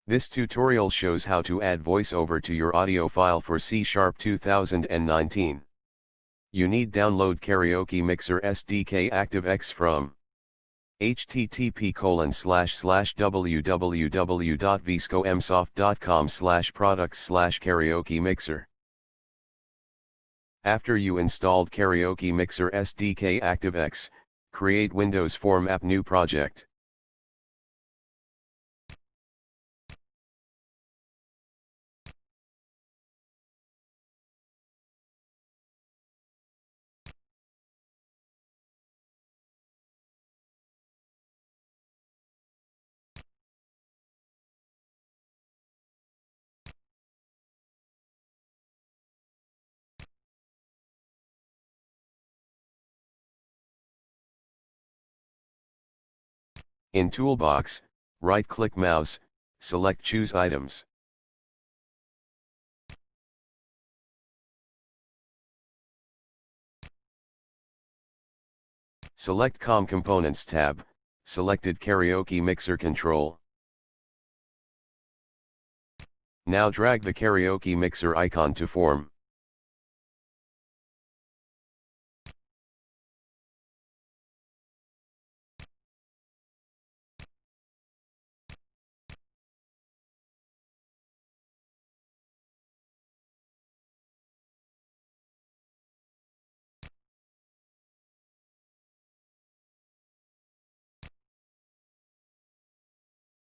This tutorial shows how to add VoiceOver to your audio file for C# 2019. You need download Karaoke Mixer SDK ActiveX from http://www.viscomsoft.com/products/karaoke mixer. After you installed Karaoke Mixer SDK ActiveX, create Windows Form app new project. In Toolbox, right-click mouse, select Choose Items. Select COM Components tab, selected Karaoke Mixer control. Now drag the Karaoke Mixer icon to form.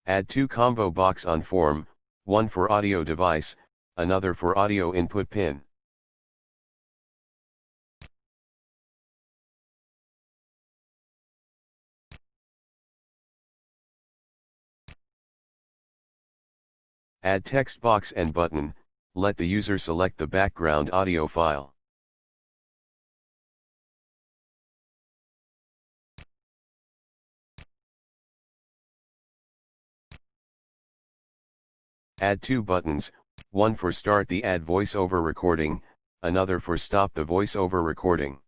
Add two combo box on form, one for audio device, another for audio input pin. Add text box and button, let the user select the background audio file. Add two buttons, one for start the Add VoiceOver recording, another for stop the VoiceOver recording.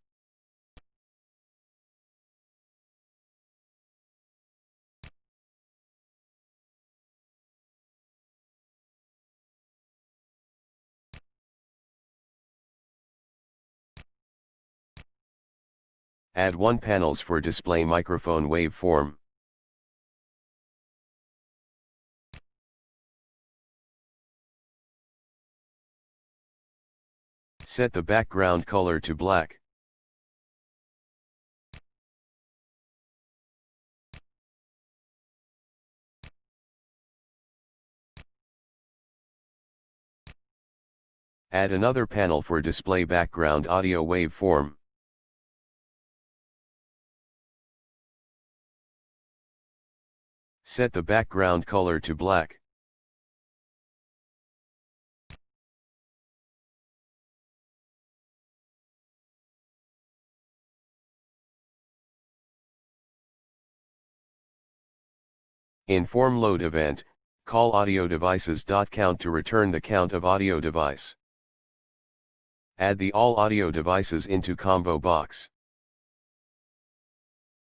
Add one panels for display microphone waveform. Set the background color to black. Add another panel for display background audio waveform. Set the background color to black. In form load event, call audiodevices.count to return the count of audio device. Add the all audio devices into combo box.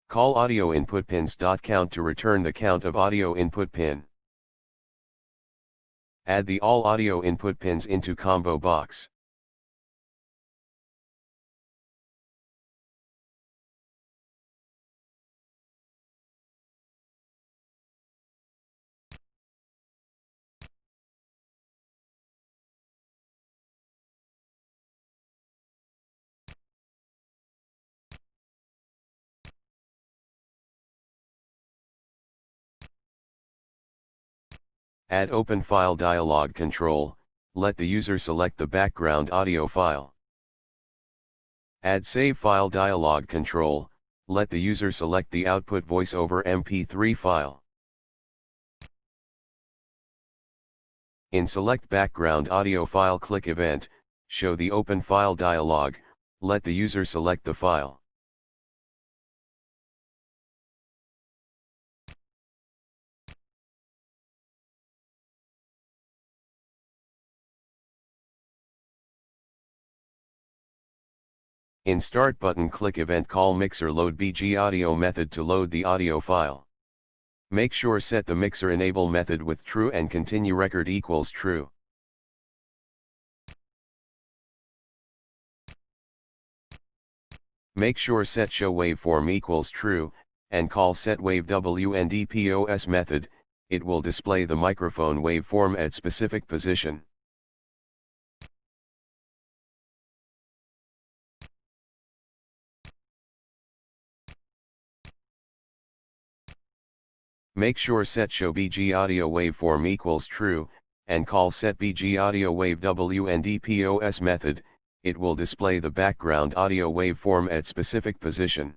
Call audio input pins.count to return the count of audio input pin. Add the all audio input pins into combo box. Add Open File dialog control, let the user select the background audio file. Add Save File dialog control, let the user select the output VoiceOver MP3 file. In Select Background Audio File click Event, show the Open File dialog, let the user select the file. In Start button click Event call MixerLoadBgAudio method to load the audio file. Make sure set the MixerEnable method with true and ContinueRecord equals true. Make sure set ShowWaveForm equals true, and call SetBgAudioWaveWndPos method. It will display the microphone waveform at specific position. Make sure set ShowBgAudioWaveForm equals true, and call SetBgAudioWaveWndPos method. It will display the background audio waveform at specific position.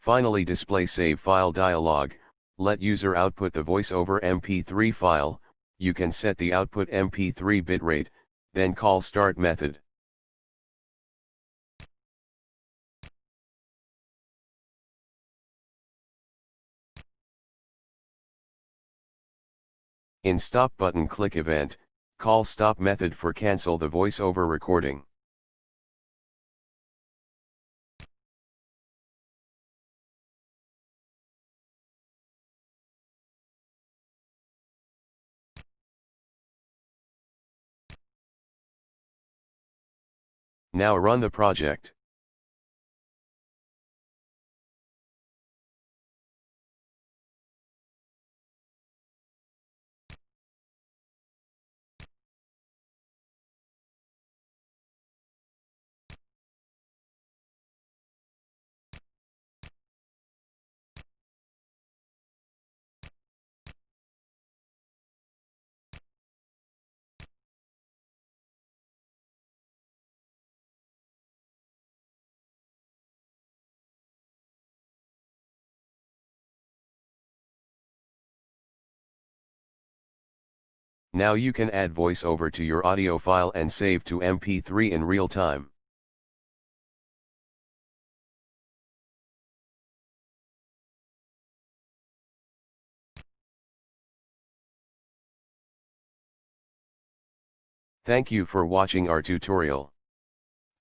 Finally, display save file dialog. Let user output the VoiceOver MP3 file. You can set the output MP3 bitrate, then call start method. In stop button click event, call stop method for cancel the VoiceOver recording. Now run the project. Now you can add VoiceOver to your audio file and save to MP3 in real time. Thank you for watching our tutorial.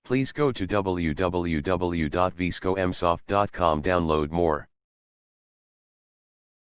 Please go to www.vscomsoft.com, download more.